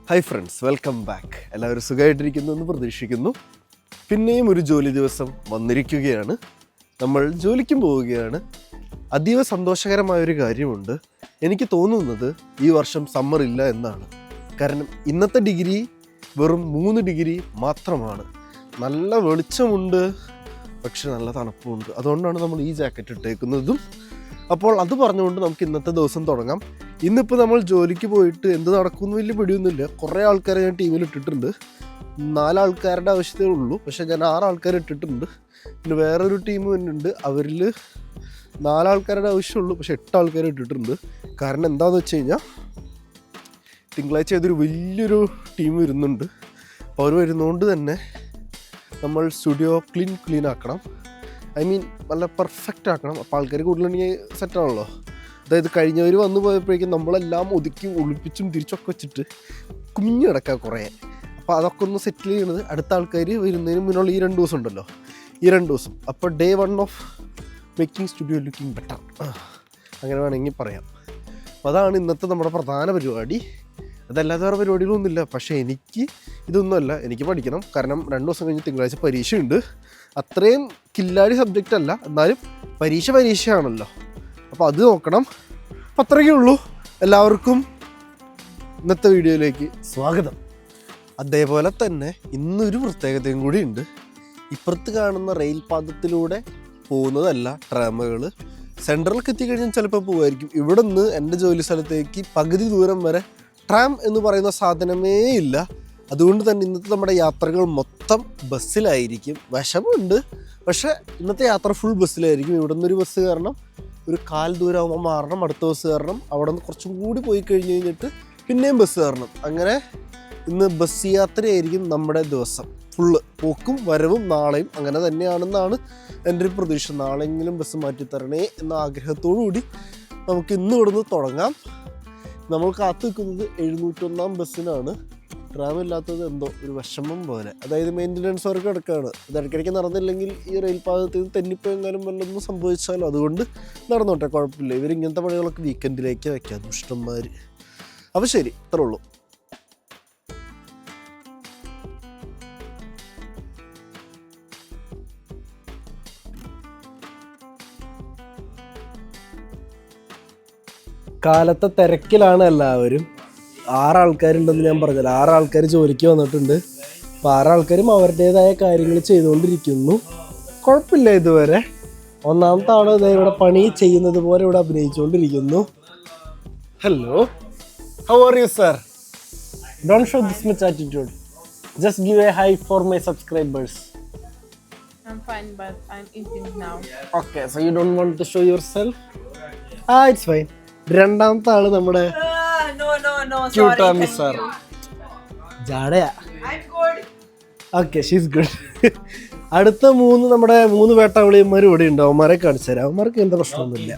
Hi friends, welcome back. എല്ലാവരും സുഖമായിട്ടിരിക്കുന്നു എന്ന് പ്രതീക്ഷിക്കുന്നു. പിന്നെയും ഒരു ജോലി ദിവസം വന്നിരിക്കുകയാണ്. നമ്മൾ ജോലിക്കും പോവുകയാണ്. അതീവ സന്തോഷകരമായൊരു കാര്യമുണ്ട്. എനിക്ക് തോന്നുന്നത് ഈ വർഷം സമ്മർ ഇല്ല എന്നാണ്. കാരണം ഇന്നത്തെ ഡിഗ്രി വെറും 3 ഡിഗ്രി മാത്രമാണ്. നല്ല വെളിച്ചമുണ്ട്, പക്ഷെ നല്ല തണുപ്പുമുണ്ട്. അതുകൊണ്ടാണ് നമ്മൾ ഈ ജാക്കറ്റ് ഇട്ടേക്കുന്നതും. അപ്പോൾ അത് പറഞ്ഞുകൊണ്ട് നമുക്ക് ഇന്നത്തെ ദിവസം തുടങ്ങാം. ഇന്നിപ്പോൾ നമ്മൾ ജോലിക്ക് പോയിട്ട് എന്ത് നടക്കുമെന്ന് വലിയ പിടിയൊന്നുമില്ല. കുറേ ആൾക്കാരെ ഞാൻ ടീമിൽ ഇട്ടിട്ടുണ്ട്. 4 ആൾക്കാരുടെ ആവശ്യത്തേ ഉള്ളൂ, പക്ഷേ ഞാൻ 6 ആൾക്കാരെ ഇട്ടിട്ടുണ്ട്. പിന്നെ വേറൊരു ടീം വരുന്നുണ്ട്, അവരിൽ 4 ആൾക്കാരുടെ ആവശ്യമുള്ളൂ, പക്ഷേ 8 ആൾക്കാരെ ഇട്ടിട്ടുണ്ട്. കാരണം എന്താണെന്ന് വെച്ച് കഴിഞ്ഞാൽ തിങ്കളാഴ്ച ഏതൊരു വലിയൊരു ടീം വരുന്നുണ്ട്. അപ്പോൾ അവർ വരുന്നതുകൊണ്ട് തന്നെ നമ്മൾ സ്റ്റുഡിയോ ക്ലീൻ ആക്കണം. നല്ല പെർഫെക്റ്റ് ആക്കണം. അപ്പോൾ ആൾക്കാർ കൂടുതലുണ്ടെങ്കിൽ സെറ്റാണല്ലോ. അതായത് കഴിഞ്ഞവർ വന്നു പോയപ്പോഴേക്കും നമ്മളെല്ലാം ഒതുക്കി ഒളിപ്പിച്ചും തിരിച്ചൊക്കെ വെച്ചിട്ട് കുഞ്ഞു കിടക്കുക കുറേ. അപ്പോൾ അതൊക്കെ ഒന്ന് സെറ്റിൽ ചെയ്യണത് അടുത്ത ആൾക്കാർ വരുന്നതിന് മുന്നുള്ള ഈ 2 ദിവസം ഉണ്ടല്ലോ, ഈ 2 ദിവസം. അപ്പോൾ day 1 of making studio looking better, അങ്ങനെ വേണമെങ്കിൽ പറയാം. അപ്പോൾ അതാണ് ഇന്നത്തെ നമ്മുടെ പ്രധാന പരിപാടി. അതല്ലാതെ വേറെ പരിപാടികളൊന്നുമില്ല. പക്ഷേ എനിക്ക് ഇതൊന്നുമല്ല, എനിക്ക് പഠിക്കണം. കാരണം 2 ദിവസം കഴിഞ്ഞ് തിങ്കളാഴ്ച പരീക്ഷയുണ്ട്. അത്രയും കില്ലാടി സബ്ജക്റ്റ് അല്ല, എന്നാലും പരീക്ഷയാണല്ലോ. അപ്പോൾ അത് നോക്കണം. അപ്പം അത്രയേ ഉള്ളൂ. എല്ലാവർക്കും ഇന്നത്തെ വീഡിയോയിലേക്ക് സ്വാഗതം. അതേപോലെ തന്നെ ഇന്നൊരു പ്രത്യേകതയും കൂടി ഉണ്ട്. ഇപ്പുറത്ത് കാണുന്ന റെയിൽ പാതത്തിലൂടെ പോകുന്നതല്ല ട്രാമുകൾ. സെൻട്രലിലേക്ക് എത്തിക്കഴിഞ്ഞാൽ ചിലപ്പോൾ പോകുമായിരിക്കും. ഇവിടെ നിന്ന് എൻ്റെ ജോലി സ്ഥലത്തേക്ക് പകുതി ദൂരം വരെ ട്രാം എന്ന് പറയുന്ന സാധനമേ ഇല്ല. അതുകൊണ്ട് തന്നെ ഇന്നത്തെ നമ്മുടെ യാത്രകൾ മൊത്തം ബസ്സിലായിരിക്കും. വിഷമമുണ്ട്, പക്ഷേ ഇന്നത്തെ യാത്ര ഫുൾ ബസ്സിലായിരിക്കും. ഇവിടെ നിന്നൊരു ബസ് കയറണം, ഒരു 1/4 ദൂരമാകുമ്പോൾ മാറണം, അടുത്ത ബസ് കയറണം, അവിടെ നിന്ന് കുറച്ചും കൂടി പോയി കഴിഞ്ഞിട്ട് പിന്നെയും ബസ് കയറണം. അങ്ങനെ ഇന്ന് ബസ് യാത്രയായിരിക്കും നമ്മുടെ ദിവസം ഫുള്ള്. പോക്കും വരവും നാളെയും അങ്ങനെ തന്നെയാണെന്നാണ് എൻ്റെ ഒരു പ്രതീക്ഷ. നാളെയെങ്കിലും ബസ് മാറ്റിത്തരണേ എന്ന ആഗ്രഹത്തോടു കൂടി നമുക്ക് ഇന്ന് ഇവിടുന്ന് തുടങ്ങാം. നമ്മൾ കാത്തു നിൽക്കുന്നത് 701 ബസ്സിനാണ്. ട്രാം ഇല്ലാത്തത് എന്തോ ഒരു വിഷമം പോലെ. അതായത് മെയിൻ്റനൻസ് വർക്ക് കിടക്കുകയാണ്. അത് ഇടയ്ക്കിടയ്ക്ക് നടന്നില്ലെങ്കിൽ ഈ റെയിൽ പാതത്തിൽ നിന്ന് തെന്നിപ്പോയെങ്കിലും വല്ലതൊന്നും സംഭവിച്ചാലോ. അതുകൊണ്ട് നടന്നോട്ടെ, കുഴപ്പമില്ല. ഇവരിങ്ങനത്തെ പണികളൊക്കെ വീക്കെൻഡിലേക്ക് വയ്ക്കാം, ദുഷ്ടന്മാർ. അപ്പോൾ ശരി, ഇത്രേ ഉള്ളൂ. കാലത്തെ തിരക്കിലാണ് എല്ലാവരും. 6 ആൾക്കാരുണ്ടെന്ന് ഞാൻ പറഞ്ഞില്ല. 6 ആൾക്കാർ ജോലിക്ക് വന്നിട്ടുണ്ട്. അപ്പോൾ 6 ആൾക്കാരും അവരുടേതായ കാര്യങ്ങൾ ചെയ്തുകൊണ്ടിരിക്കുന്നു. കുഴപ്പമില്ല ഇതുവരെ. ഒന്നാമത്തെ ആൾ ഇവിടെ പണി ചെയ്യുന്നത് പോലെ ഇവിടെ അഭിനയിച്ചുകൊണ്ടിരിക്കുന്നു. Hello, how are you sir? Don't show this much attitude. Just give a hi for my subscribers. I'm fine, but I'm eating now. Okay, so you don't want to show yourself? It's fine. രണ്ടാമത്തെ ആള് നമ്മുടെ ക്യൂട്ടാമി sir. ജാടയാ. Okay, she's good. അടുത്ത 3 നമ്മുടെ 3 വേട്ടാവിളിയന്മാർ ഇവിടെ ഉണ്ട്. അവന്മാരെ കാണിച്ചു തരാം. അവന്മാർക്ക് എന്താ പ്രശ്നമൊന്നുമില്ല.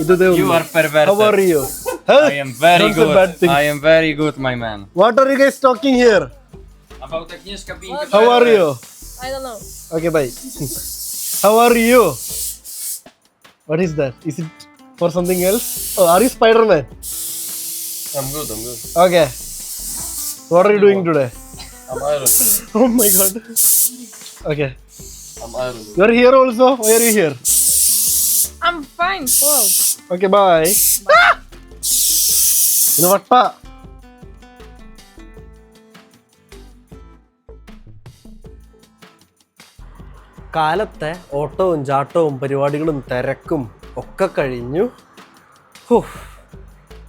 ഇത് I am very good, my man. What are you guys talking here? About Agnieszka Binka. How are you? I don't know. Okay, bye. How are you? What is that? Is it for something else? Oh, are you Spider-Man? I'm good. Okay. What are you doing today? I'm Iron Man. Oh my god. Okay. I'm Iron Man. You're here also? Why are you here? I'm fine, Paul. Okay, bye. You know what, pa? കാലത്തെ ഓട്ടവും ചാട്ടവും പരിപാടികളും തിരക്കും ഒക്കെ കഴിഞ്ഞു.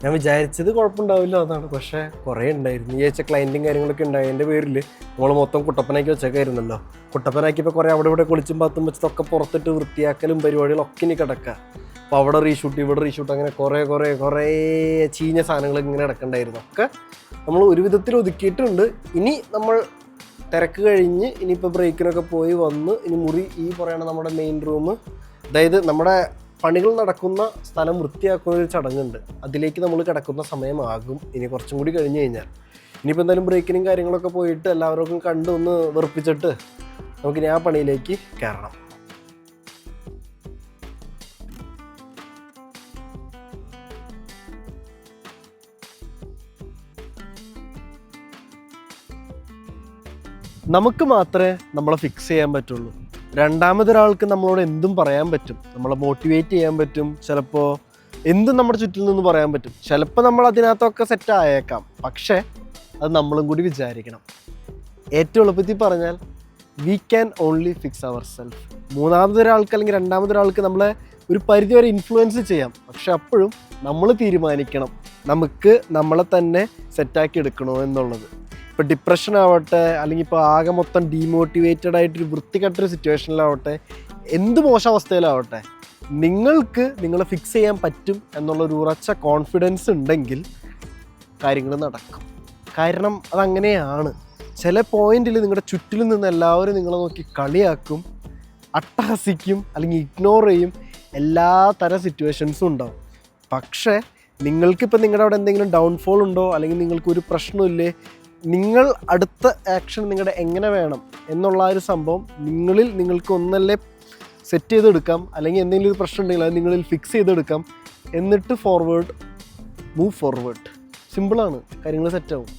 ഞാൻ വിചാരിച്ചത് കുഴപ്പമുണ്ടാവില്ല, അതാണ്. പക്ഷേ കുറേ ഉണ്ടായിരുന്നു. ഈ ആഴ്ച ക്ലയൻറ്റും കാര്യങ്ങളൊക്കെ ഉണ്ടായതിൻ്റെ പേരിൽ നമ്മൾ മൊത്തം കുട്ടപ്പനാക്കി വെച്ചേക്കായിരുന്നല്ലോ. കുട്ടപ്പനാക്കിയപ്പോൾ കുറേ അവിടെ ഇവിടെ കുളിച്ചും പാത്തും വെച്ചതൊക്കെ പുറത്തിട്ട് വൃത്തിയാക്കലും പരിപാടികളൊക്കെ ഇനി കിടക്കുക. അപ്പോൾ അവിടെ റീഷൂട്ട്, ഇവിടെ റീഷൂട്ട്, അങ്ങനെ കുറേ ചീഞ്ഞ സാധനങ്ങൾ ഇങ്ങനെ കിടക്കണ്ടായിരുന്നു. ഒക്കെ നമ്മൾ ഒരു വിധത്തിൽ ഒതുക്കിയിട്ടുണ്ട്. ഇനി നമ്മൾ തിരക്ക് കഴിഞ്ഞ് ഇനിയിപ്പോൾ ബ്രേക്കിനൊക്കെ പോയി വന്ന് ഇനി മുറി, ഈ പറയുന്ന നമ്മുടെ മെയിൻ റൂം, അതായത് നമ്മുടെ പണികൾ നടക്കുന്ന സ്ഥലം വൃത്തിയാക്കുന്ന ഒരു ചടങ്ങുണ്ട്. അതിലേക്ക് നമ്മൾ കിടക്കുന്ന സമയമാകും ഇനി കുറച്ചും കൂടി കഴിഞ്ഞ് കഴിഞ്ഞാൽ. ഇനിയിപ്പോൾ എന്തായാലും ബ്രേക്കിനും കാര്യങ്ങളൊക്കെ പോയിട്ട് എല്ലാവർക്കും കണ്ട് ഒന്ന് വെറുപ്പിച്ചിട്ട് നമുക്കിനി ആ പണിയിലേക്ക് കയറണം. നമുക്ക് മാത്രമേ നമ്മളെ ഫിക്സ് ചെയ്യാൻ പറ്റുള്ളൂ. രണ്ടാമതൊരാൾക്ക് നമ്മളോട് എന്തും പറയാൻ പറ്റും, നമ്മളെ മോട്ടിവേറ്റ് ചെയ്യാൻ പറ്റും, ചിലപ്പോൾ എന്തും നമ്മുടെ ചുറ്റിൽ നിന്ന് പറയാൻ പറ്റും. ചിലപ്പോൾ നമ്മൾ അതിനകത്തൊക്കെ സെറ്റ് ആയേക്കാം, പക്ഷേ അത് നമ്മളും കൂടി വിചാരിക്കണം. ഏറ്റവും എളുപ്പത്തിൽ പറഞ്ഞാൽ we can only fix our self. മൂന്നാമതൊരാൾക്ക് അല്ലെങ്കിൽ രണ്ടാമതൊരാൾക്ക് നമ്മളെ ഒരു പരിധിവരെ ഇൻഫ്ലുവൻസ് ചെയ്യാം, പക്ഷെ അപ്പോഴും നമ്മൾ തീരുമാനിക്കണം നമുക്ക് നമ്മളെ തന്നെ സെറ്റാക്കി എടുക്കണോ എന്നുള്ളത്. ഇപ്പോൾ ഡിപ്രഷൻ ആവട്ടെ, അല്ലെങ്കിൽ ഇപ്പോൾ ആകെ മൊത്തം ഡീമോട്ടിവേറ്റഡ് ആയിട്ടൊരു വൃത്തികെട്ടൊരു സിറ്റുവേഷനിലാവട്ടെ, എന്ത് മോശം അവസ്ഥയിലാവട്ടെ, നിങ്ങൾക്ക് നിങ്ങളെ ഫിക്സ് ചെയ്യാൻ പറ്റും എന്നുള്ളൊരു ഉറച്ച കോൺഫിഡൻസ് ഉണ്ടെങ്കിൽ കാര്യങ്ങൾ നടക്കും. കാരണം അതങ്ങനെയാണ്. ചില പോയിന്റിൽ നിങ്ങളുടെ ചുറ്റിലും നിന്ന് എല്ലാവരും നിങ്ങളെ നോക്കി കളിയാക്കും, അട്ടഹസിക്കും, അല്ലെങ്കിൽ ഇഗ്നോർ ചെയ്യും. എല്ലാ തരം സിറ്റുവേഷൻസും ഉണ്ടാവും. പക്ഷേ നിങ്ങൾക്കിപ്പോൾ നിങ്ങളുടെ അവിടെ എന്തെങ്കിലും ഡൗൺഫോൾ ഉണ്ടോ, അല്ലെങ്കിൽ നിങ്ങൾക്കൊരു പ്രശ്നമില്ലേ, നിങ്ങൾ അടുത്ത ആക്ഷൻ നിങ്ങളുടെ എങ്ങനെ വേണം എന്നുള്ള ഒരു സംഭവം നിങ്ങൾക്ക് ഒന്നല്ലേ സെറ്റ് ചെയ്തെടുക്കാം, അല്ലെങ്കിൽ എന്തെങ്കിലും ഒരു പ്രശ്നം ഉണ്ടെങ്കിൽ അത് നിങ്ങളിൽ ഫിക്സ് ചെയ്തെടുക്കാം. എന്നിട്ട് മൂവ് ഫോർവേഡ്. സിമ്പിളാണ്, കാര്യങ്ങൾ സെറ്റാവും.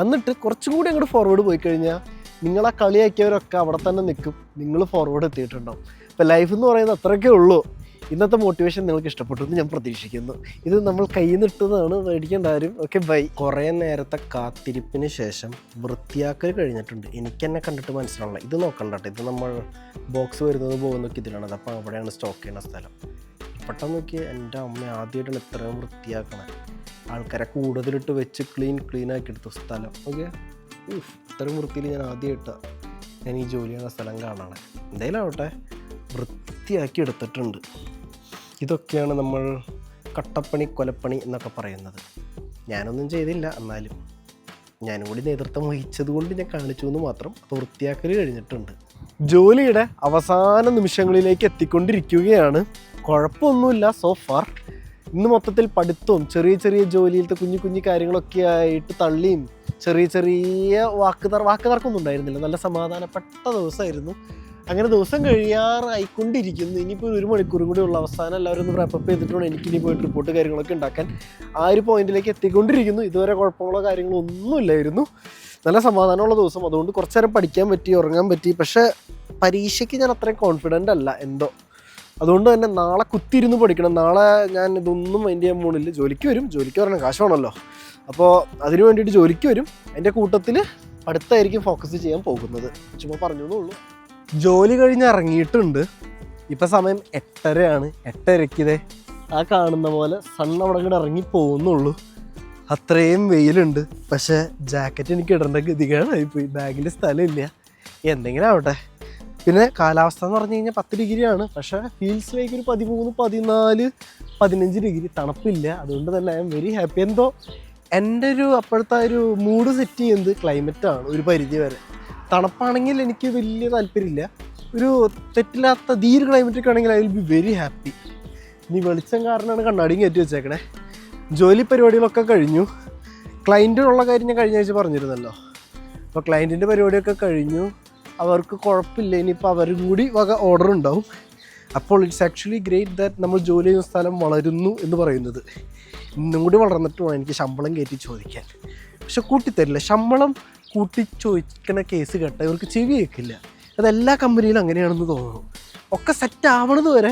എന്നിട്ട് കുറച്ചും കൂടി അങ്ങോട്ട് ഫോർവേഡ് പോയി കഴിഞ്ഞാൽ നിങ്ങളെ കളിയാക്കിയവരൊക്കെ അവിടെ തന്നെ നിൽക്കും, നിങ്ങൾ ഫോർവേഡ് എത്തിയിട്ടുണ്ടാവും. ഇപ്പോൾ ലൈഫ് എന്ന് പറയുന്നത് അത്രയൊക്കെ ഉള്ളൂ. ഇന്നത്തെ മോട്ടിവേഷൻ നിങ്ങൾക്ക് ഇഷ്ടപ്പെട്ടു എന്ന് ഞാൻ പ്രതീക്ഷിക്കുന്നു. ഇത് നമ്മൾ കയ്യിൽ നിന്ന് ഇട്ടതാണ്, മേടിക്കേണ്ട ആരും. Okay, bye. കുറേ നേരത്തെ കാത്തിരിപ്പിന് ശേഷം വൃത്തിയാക്കൽ കഴിഞ്ഞിട്ടുണ്ട്. എനിക്ക് എന്നെ കണ്ടിട്ട് മനസ്സിലാവില്ല. ഇത് നോക്കണ്ട, ഇത് നമ്മൾ ബോക്സ് വരുന്നത് പോകുന്നൊക്കെ ഇതിലാണത്. അപ്പോൾ അവിടെയാണ് സ്റ്റോക്ക് ചെയ്യുന്ന സ്ഥലം. പെട്ടെന്ന് നോക്കി, എൻ്റെ അമ്മ ആദ്യമായിട്ടാണ് ഇത്രയും വൃത്തിയാക്കണേ. ആൾക്കാരെ കൂടുതലിട്ട് വെച്ച് ക്ലീൻ ആക്കി എടുത്തു സ്ഥലം. ഓക്കെ, ഇത്രയും വൃത്തിയിൽ ഞാൻ ആദ്യമായിട്ടാണ് ഞാൻ ഈ ജോലി ചെയ്യുന്ന സ്ഥലം കാണണേ. എന്തായാലും ആവട്ടെ, വൃത്തിയാക്കി എടുത്തിട്ടുണ്ട്. ഇതൊക്കെയാണ് നമ്മൾ കട്ടപ്പണി കൊലപ്പണി എന്നൊക്കെ പറയുന്നത്. ഞാനൊന്നും ചെയ്തില്ല, എന്നാലും ഞാനും കൂടി നേതൃത്വം വഹിച്ചത് കൊണ്ട് ഞാൻ കാണിച്ചു എന്ന് മാത്രം. അപ്പോൾ വൃത്തിയാക്കൽ കഴിഞ്ഞിട്ടുണ്ട്. ജോലിയുടെ അവസാന നിമിഷങ്ങളിലേക്ക് എത്തിക്കൊണ്ടിരിക്കുകയാണ്. കുഴപ്പമൊന്നുമില്ല സോ ഫാർ. ഇന്ന് മൊത്തത്തിൽ പഠിത്തവും ചെറിയ ചെറിയ ജോലിയിലത്തെ കുഞ്ഞു കാര്യങ്ങളൊക്കെ ആയിട്ട് തള്ളിയും ചെറിയ വാക്കുതർക്കൊന്നും ഉണ്ടായിരുന്നില്ല. നല്ല സമാധാനപ്പെട്ട ദിവസമായിരുന്നു. അങ്ങനെ ദിവസം കഴിയാറായിക്കൊണ്ടിരിക്കുന്നു. ഇനിയിപ്പോൾ 1 മണിക്കൂറും കൂടി ഉള്ള അവസാനം എല്ലാവരും ഒന്ന് റാപ്പപ്പ് ചെയ്തിട്ട് വേണം എനിക്കിനി പോയിട്ട് റിപ്പോർട്ട് കാര്യങ്ങളൊക്കെ ഉണ്ടാക്കാൻ. ആ ഒരു പോയിന്റിലേക്ക് എത്തിക്കൊണ്ടിരിക്കുന്നു. ഇതുവരെ കുഴപ്പങ്ങളോ കാര്യങ്ങളോ ഒന്നുമില്ലായിരുന്നു. നല്ല സമാധാനമുള്ള ദിവസം. അതുകൊണ്ട് കുറച്ച് നേരം പഠിക്കാൻ പറ്റി, ഉറങ്ങാൻ പറ്റി. പക്ഷേ പരീക്ഷയ്ക്ക് ഞാൻ അത്രയും കോൺഫിഡൻ്റ് അല്ല എന്തോ. അതുകൊണ്ട് തന്നെ നാളെ കുത്തിയിരുന്ന് പഠിക്കണം. നാളെ ഞാൻ ഇതൊന്നും മൈൻഡ് ചെയ്യാൻ പോകുന്നില്ല. ജോലിക്ക് വരണം, കാശ് വേണമല്ലോ. അപ്പോൾ അതിന് വേണ്ടിയിട്ട് ജോലിക്ക് വരും. അതിൻ്റെ കൂട്ടത്തിൽ പഠിത്തമായിരിക്കും ഫോക്കസ് ചെയ്യാൻ പോകുന്നത്. ചുമ്മാ പറഞ്ഞതേ ഉള്ളൂ. ജോലി കഴിഞ്ഞ് ഇറങ്ങിയിട്ടുണ്ട്. ഇപ്പം സമയം 8:30 ആണ്. 8:30 ആ കാണുന്ന പോലെ സൺ അവിടെ കൂടെ ഇറങ്ങി പോകുന്നുള്ളൂ. അത്രയും വെയിലുണ്ട്. പക്ഷേ ജാക്കറ്റ് എനിക്ക് ഇടേണ്ട ഗതികേടായിപ്പോയി. ബാഗിൻ്റെ സ്ഥലമില്ല. എന്തെങ്കിലും ആവട്ടെ. പിന്നെ കാലാവസ്ഥ എന്ന് പറഞ്ഞു കഴിഞ്ഞാൽ 10 ഡിഗ്രിയാണ്. പക്ഷേ ഫീൽസ് ലൈക്ക് ഒരു 13, 14, 15 ഡിഗ്രി. തണുപ്പില്ല. അതുകൊണ്ട് തന്നെ ഐ എം വെരി ഹാപ്പി. എന്തോ എൻ്റെ അപ്പോഴത്തെ ഒരു മൂഡ് സെറ്റ് ചെയ്യുന്നത് ക്ലൈമറ്റാണ് ഒരു പരിധി വരെ. തണുപ്പാണെങ്കിൽ എനിക്ക് വലിയ താല്പര്യമില്ല. ഒരു തെറ്റില്ലാത്ത ക്ലൈമറ്റൊക്കെ ആണെങ്കിൽ I will be very happy. ഇനി വെളിച്ചം കാരണമാണ് കണ്ണാടിയും കയറ്റി വെച്ചേക്കണേ. ജോലി പരിപാടികളൊക്കെ കഴിഞ്ഞു. ക്ലയൻറ്റിനുള്ള കാര്യം ഞാൻ കഴിഞ്ഞ ആഴ്ച പറഞ്ഞിരുന്നല്ലോ. അപ്പോൾ ക്ലയൻറ്റിൻ്റെ പരിപാടിയൊക്കെ കഴിഞ്ഞു. അവർക്ക് കുഴപ്പമില്ല. ഇനിയിപ്പോൾ അവരും കൂടി വക ഓർഡർ ഉണ്ടാവും. അപ്പോൾ ഇറ്റ്സ് ആക്ച്വലി ഗ്രേറ്റ് ദാറ്റ് നമ്മൾ ജോലി ചെയ്യുന്ന സ്ഥലം വളരുന്നു എന്ന് പറയുന്നത്. ഇന്നും കൂടി വളർന്നിട്ട് വേണം എനിക്ക് ശമ്പളം കയറ്റി ചോദിക്കാൻ. പക്ഷെ കൂട്ടിത്തരില്ല. ശമ്പളം കൂട്ടി ചോദിക്കുന്ന കേസ് കേട്ട ഇവർക്ക് ചെവി കേൾക്കില്ല. അതെല്ലാ കമ്പനിയിലും അങ്ങനെയാണെന്ന് തോന്നുന്നു. ഒക്കെ സെറ്റ് ആവണത് വരെ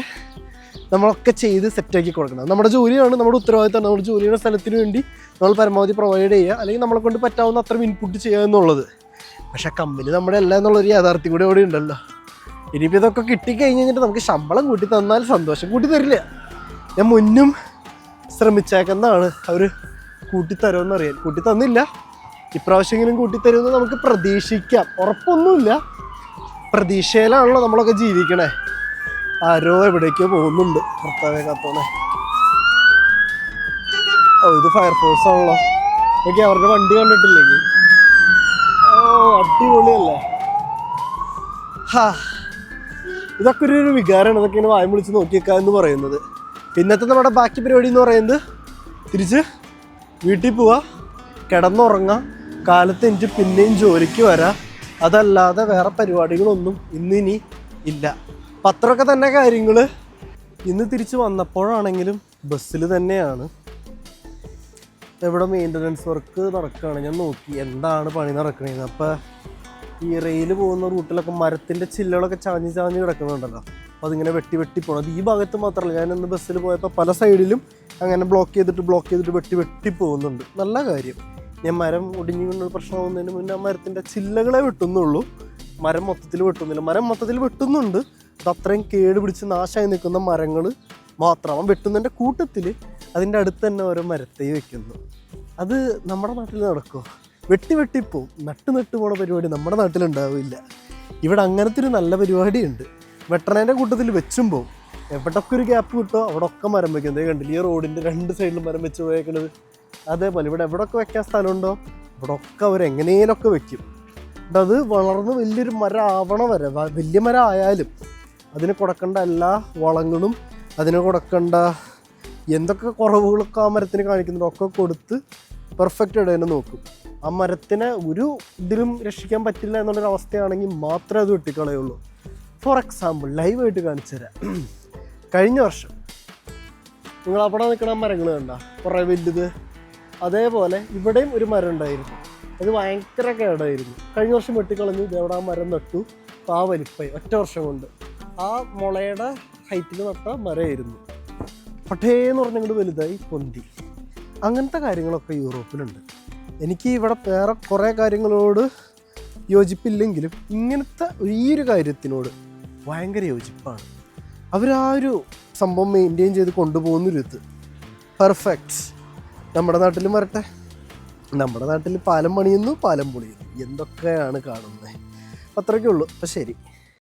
നമ്മളൊക്കെ ചെയ്ത് സെറ്റാക്കി കൊടുക്കണം. നമ്മുടെ ജോലിയാണ്, നമ്മുടെ ഉത്തരവാദിത്തമാണ്. നമ്മുടെ ജോലി ചെയ്യുന്ന സ്ഥലത്തിന് വേണ്ടി നമ്മൾ പരമാവധി പ്രൊവൈഡ് ചെയ്യുക, അല്ലെങ്കിൽ നമ്മളെ കൊണ്ട് പറ്റാവുന്ന അത്രയും ഇൻപുട്ട് ചെയ്യുക എന്നുള്ളത്. പക്ഷേ കമ്പനി നമ്മുടെ അല്ല എന്നുള്ളൊരു യാഥാർത്ഥ്യം കൂടെ അവിടെ ഉണ്ടല്ലോ. ഇനിയിപ്പോൾ ഇതൊക്കെ കിട്ടിക്കഴിഞ്ഞിട്ട് നമുക്ക് ശമ്പളം കൂട്ടി തന്നാൽ സന്തോഷം. കൂട്ടി തരില്ല. ഞാൻ മുന്നും ശ്രമിച്ചേക്കുന്നതാണ് അവർ കൂട്ടിത്തരുമെന്ന് അറിയാൻ. കൂട്ടി തന്നില്ല. ഇപ്രാവശ്യമെങ്കിലും കൂട്ടിത്തരുമെന്ന് നമുക്ക് പ്രതീക്ഷിക്കാം. ഉറപ്പൊന്നുമില്ല. പ്രതീക്ഷയിലാണല്ലോ നമ്മളൊക്കെ ജീവിക്കണേ. ആരോ എവിടേക്കോ പോകുന്നുണ്ട്. ഭർത്താവെ കാത്തോണേ. ഇത് ഫയർഫോഴ്സ് ആണല്ലോ. ഓക്കെ, അവരുടെ വണ്ടി കണ്ടിട്ടില്ലെങ്കിൽ. അടിപൊളിയല്ലേ. ഇതൊക്കെ ഒരു വികാരമാണ്. ഇതൊക്കെ ഇങ്ങനെ വായം വിളിച്ച് നോക്കിയേക്കുക എന്ന് പറയുന്നത്. പിന്നത്തെ നമ്മുടെ ബാക്കി പരിപാടി എന്ന് പറയുന്നത് തിരിച്ച് വീട്ടിൽ പോവുക, കിടന്നുറങ്ങുക, കാലത്ത് എനിക്ക് പിന്നെയും ജോലിക്ക് വരാം. അതല്ലാതെ വേറെ പരിപാടികളൊന്നും ഇന്നിനി ഇല്ല. പത്രമൊക്കെ തന്നെ കാര്യങ്ങൾ. ഇന്ന് തിരിച്ച് വന്നപ്പോഴാണെങ്കിലും ബസ്സിൽ തന്നെയാണ്. ഇവിടെ മെയിൻ്റനൻസ് വർക്ക് നടക്കുകയാണ്. ഞാൻ നോക്കി എന്താണ് പണി നടക്കണേന്ന്. അപ്പോൾ ഈ റെയിൽ പോകുന്ന റൂട്ടിലൊക്കെ മരത്തിൻ്റെ ചില്ലകളൊക്കെ ചാഞ്ഞ് ചാഞ്ഞ് കിടക്കുന്നുണ്ടല്ലോ. അപ്പോൾ അതിങ്ങനെ വെട്ടി വെട്ടി പോകണം. അത് ഈ ഭാഗത്ത് മാത്രമല്ല, ഞാനിന്ന് ബസ്സിൽ പോയപ്പോൾ പല സൈഡിലും അങ്ങനെ ബ്ലോക്ക് ചെയ്തിട്ട് വെട്ടി വെട്ടി പോകുന്നുണ്ട്. നല്ല കാര്യം. ഞാൻ മരം ഒടിഞ്ഞു കൊണ്ട് പ്രശ്നമാകുന്നതിന് മുന്നേ ആ മരത്തിൻ്റെ ചില്ലകളെ വെട്ടുന്നുള്ളൂ, മരം മൊത്തത്തിൽ വെട്ടുന്നില്ല. മരം മൊത്തത്തിൽ വെട്ടുന്നുണ്ട്, അത് അത്രയും കേട് പിടിച്ച് നാശമായി നിൽക്കുന്ന മരങ്ങൾ മാത്രം. അവൻ വെട്ടുന്നതിൻ്റെ കൂട്ടത്തിൽ അതിൻ്റെ അടുത്ത് തന്നെ ഓരോ മരത്തൈ വെക്കുന്നു. അത് നമ്മുടെ നാട്ടിൽ നടക്കുമോ? വെട്ടിപ്പോവും. നട്ട് പോണ പരിപാടി നമ്മുടെ നാട്ടിലുണ്ടാവില്ല. ഇവിടെ അങ്ങനത്തെ ഒരു നല്ല പരിപാടിയുണ്ട്. വെട്ടണേൻ്റെ കൂട്ടത്തിൽ വെച്ചും പോവും. എവിടൊക്കെ ഒരു ഗ്യാപ്പ് കിട്ടുമോ അവിടെ ഒക്കെ മരം വെക്കും. അതേ കണ്ടില്ല, ഈ റോഡിൻ്റെ 2 സൈഡിലും മരം വെച്ച് പോയേക്കണത്. അതേപോലെ ഇവിടെ എവിടെയൊക്കെ വെക്കാൻ സ്ഥലമുണ്ടോ ഇവിടെ ഒക്കെ അവരെങ്ങനെയൊക്കെ വെക്കും. അത് വളർന്ന് വലിയൊരു മരം ആവണ വരെ, വലിയ മരം ആയാലും അതിന് കൊടുക്കേണ്ട എല്ലാ വളങ്ങളും അതിന് കൊടുക്കേണ്ട എന്തൊക്കെ കുറവുകളൊക്കെ ആ മരത്തിന് കാണിക്കുന്നുണ്ടോ ഒക്കെ കൊടുത്ത് പെർഫെക്റ്റ് ഇടേനെ നോക്കും. ആ മരത്തിനെ ഒരു ഇതിലും രക്ഷിക്കാൻ പറ്റില്ല എന്നുള്ളൊരവസ്ഥയാണെങ്കിൽ മാത്രമേ അത് വെട്ടിക്കളയുള്ളൂ. ഫോർ എക്സാമ്പിൾ ലൈവായിട്ട് കാണിച്ചു തരാം. കഴിഞ്ഞ വർഷം നിങ്ങൾ അവിടെ നിൽക്കണ മരങ്ങൾ കണ്ട കുറേ വലുത്, അതേപോലെ ഇവിടെയും ഒരു മരം ഉണ്ടായിരുന്നു. അത് ഭയങ്കര കേടായിരുന്നു. കഴിഞ്ഞ വർഷം വെട്ടിക്കളഞ്ഞു. ഇതെവിടെ ആ മരം നട്ടു, അപ്പോൾ ആ വലിപ്പായി ഒറ്റ വർഷം കൊണ്ട്. ആ മുളയുടെ ഹൈറ്റിൽ നട്ട മരമായിരുന്നു. പട്ടേന്ന് പറഞ്ഞങ്ങോട്ട് വലുതായി പൊന്തി. അങ്ങനത്തെ കാര്യങ്ങളൊക്കെ യൂറോപ്പിലുണ്ട്. എനിക്ക് ഇവിടെ വേറെ കുറേ കാര്യങ്ങളോട് യോജിപ്പില്ലെങ്കിലും ഇങ്ങനത്തെ ഈ ഒരു കാര്യത്തിനോട് ഭയങ്കര യോജിപ്പാണ്. അവർ ആ ഒരു സംഭവം മെയിൻറ്റെയിൻ ചെയ്ത് കൊണ്ടുപോകുന്നൊരിത് പെർഫെക്റ്റ്. നമ്മുടെ നാട്ടിലും വരട്ടെ. നമ്മുടെ നാട്ടിൽ പാലം പണിയുന്നു, പാലം പൊളിയുന്നു, എന്തൊക്കെയാണ് കാണുന്നത്. അത്രയ്ക്കേ ഉള്ളൂ. അപ്പം ശരി.